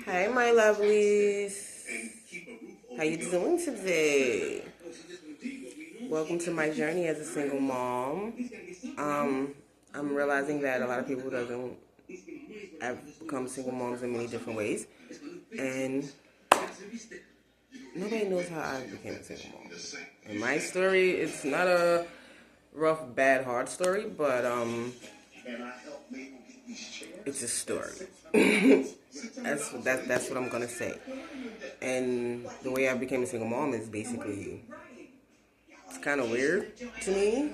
Hi, my lovelies. How you doing today? Welcome to my journey as a single mom. I'm realizing that a lot of people doesn't have become single moms in many different ways, and nobody knows how I became a single mom. And my story, it's not a rough, bad, hard story, but it's a story. That's what I'm gonna say. And the way I became a single mom is basically, it's kind of weird to me.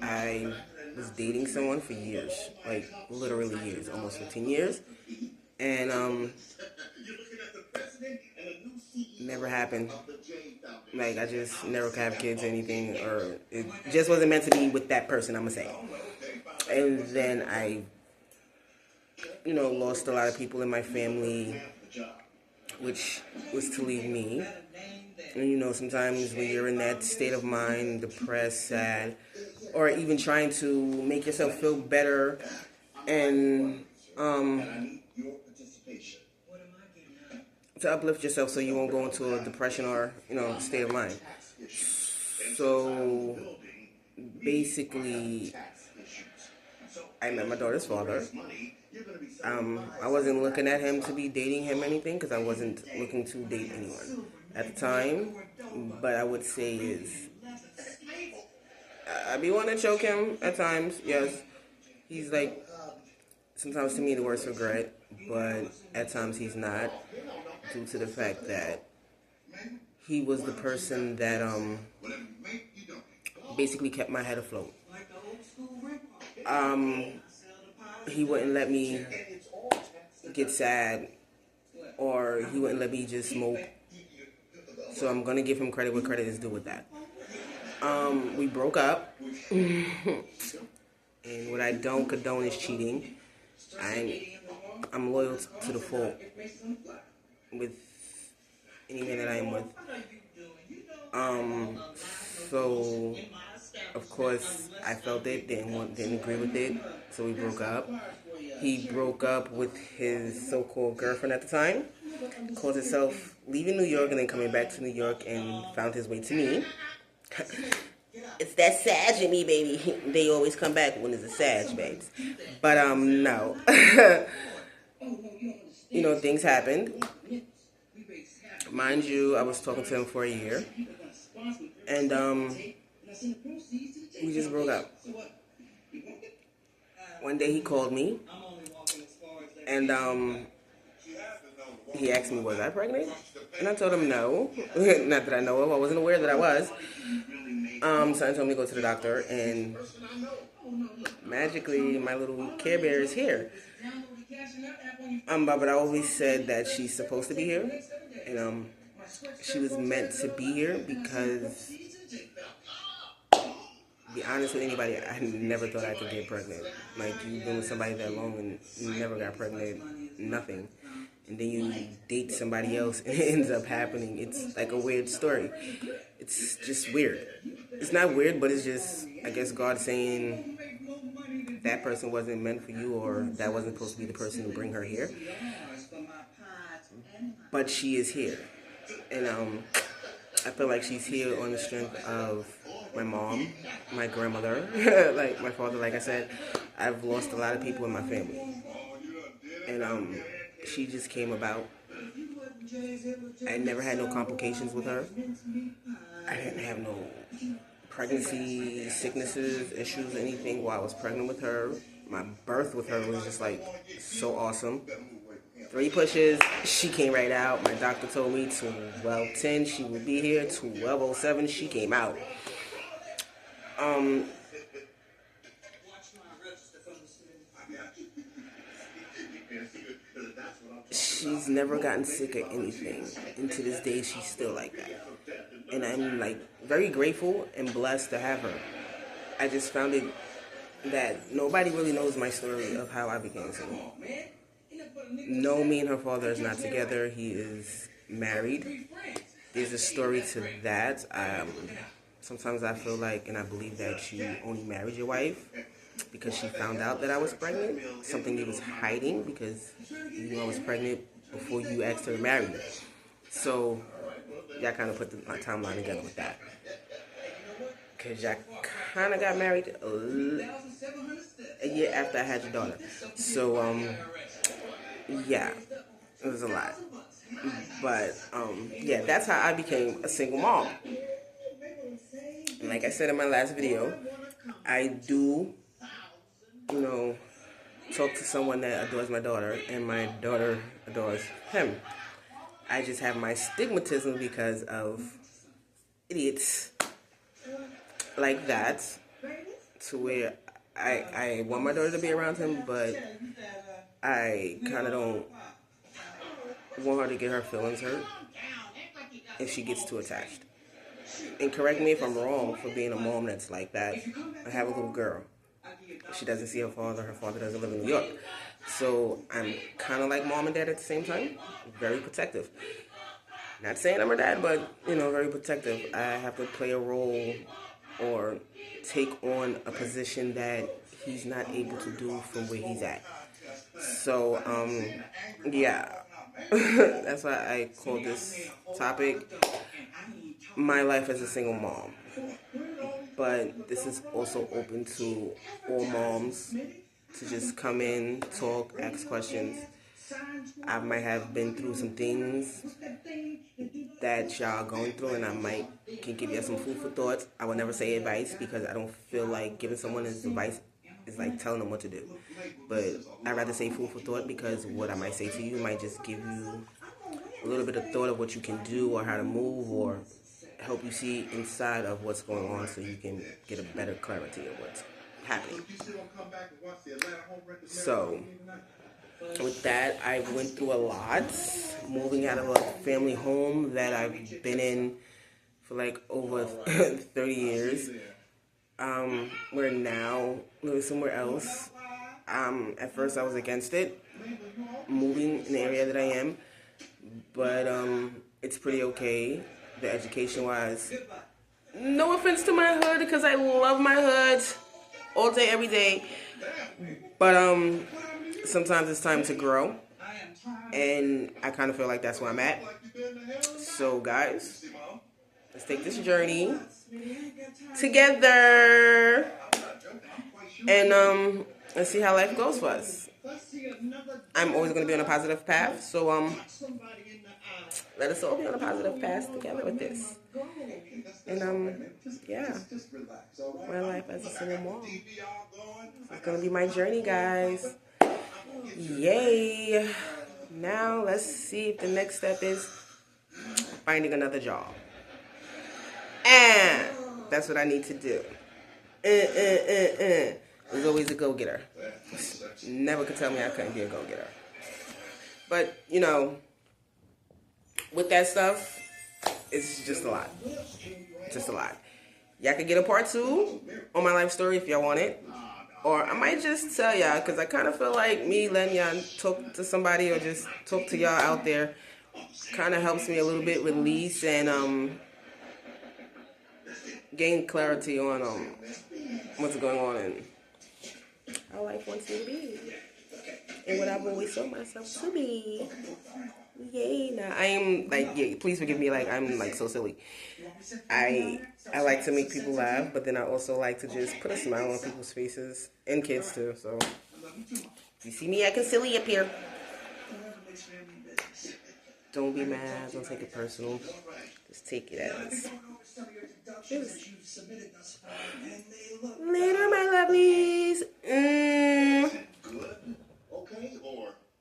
I was dating someone for years, like literally years, almost 15 years, and never happened. Like, I just never could have kids or anything, or it just wasn't meant to be with that person, I'm gonna say. And then I, lost a lot of people in my family, which was to leave me. And sometimes when you're in that state of mind, depressed, sad, or even trying to make yourself feel better and to uplift yourself so you won't go into a depression or, state of mind. So basically, I met my daughter's father. I wasn't looking at him to be dating him or anything because I wasn't looking to date anyone at the time. But I would say is I be wanting to choke him at times. Yes, he's like sometimes to me the worst regret, but at times he's not, due to the fact that he was the person that basically kept my head afloat. He wouldn't let me get sad, or he wouldn't let me just smoke. So I'm gonna give him credit where credit is due with that. We broke up, and what I don't condone is cheating. I'm loyal to the full with any man that I am with. So of course I felt it, didn't agree with it, so we broke up. He broke up with his so-called girlfriend at the time, called himself leaving New York and then coming back to New York and found his way to me. It's that Sag in me, baby. They always come back when it's a Sag, babes. But no. Things happened. Mind you, I was talking to him for a year. And we just broke up. One day he called me, and he asked me, was I pregnant? And I told him no. Not that I know of. I wasn't aware that I was. So I told me to go to the doctor, and magically my little Care Bear is here. But I always said that she's supposed to be here, and she was meant to be here because, to be honest with anybody, I never thought I could get pregnant. Like, you've been with somebody that long and you never got pregnant, nothing. And then you date somebody else and it ends up happening. It's like a weird story. It's just weird. It's not weird, but it's just, I guess, God saying that person wasn't meant for you, or that wasn't supposed to be the person to bring her here. But she is here. And I feel like she's here on the strength of my mom, my grandmother, like my father. Like I said, I've lost a lot of people in my family. And she just came about. I never had no complications with her. I didn't have no pregnancy sicknesses, issues, anything while I was pregnant with her. My birth with her was just like so awesome. 3 pushes, she came right out. My doctor told me 12:10 she would be here. 12:07 she came out. She's never gotten sick or anything, and to this day she's still like that. And I'm like very grateful and blessed to have her. I just found it that nobody really knows my story of how I became single. No, me and her father is not together. He is married. There's a story to that. Sometimes I feel like, and I believe that you only married your wife. because she found out that I was pregnant, something he was hiding because you knew I was pregnant before you asked her to marry me. So y'all kind of put my timeline together with that. Because y'all kind of got married a year after I had your daughter. So, yeah, it was a lot. But, yeah, that's how I became a single mom. And like I said in my last video, I do, you know, talk to someone that adores my daughter, and my daughter adores him. I just have my stigmatism because of idiots like that, to where I want my daughter to be around him, but I kind of don't want her to get her feelings hurt if she gets too attached. And correct me if I'm wrong for being a mom that's like that. I have a little girl. She doesn't see her father doesn't live in New York. So I'm kind of like mom and dad at the same time. Very protective. Not saying I'm her dad, but, you know, very protective. I have to play a role or take on a position that he's not able to do from where he's at. So, yeah. That's why I call this topic My Life as a Single Mom. But this is also open to all moms to just come in, talk, ask questions. I might have been through some things that y'all are going through, and I can give you some food for thought. I will never say advice because I don't feel like giving someone advice is like telling them what to do. But I'd rather say food for thought because what I might say to you might just give you a little bit of thought of what you can do or how to move or help you see inside of what's going on so you can get a better clarity of what's happening. So, with that, I went through a lot, moving out of a family home that I've been in for like over 30 years. We're now living somewhere else. At first I was against it, moving in the area that I am, but it's pretty okay, the education-wise. No offense to my hood, because I love my hood all day, every day, but sometimes it's time to grow, and I kind of feel like that's where I'm at. So guys, let's take this journey together, and let's see how life goes for us. I'm always going to be on a positive path, so let us all be on a positive path together with this. And yeah, my life as a single mom. It's going to be my journey, guys. Yay! Now let's see if the next step is finding another job. And that's what I need to do. There's always a go-getter. Never could tell me I couldn't be a go-getter. But, you know, with that stuff, it's just a lot. Just a lot. Y'all could get a part 2 on my life story if y'all want it. Or I might just tell y'all, because I kind of feel like me letting y'all talk to somebody or just talk to y'all out there kind of helps me a little bit release and gain clarity on what's going on and how life wants me to be and what I've always told myself to be. Yay! Now I am like, yeah, please forgive me, like I'm like so silly. I like to make people laugh, but then I also like to just put a smile on people's faces and kids too. So if you see me acting silly up here, don't be mad, don't take it personal. Just take it as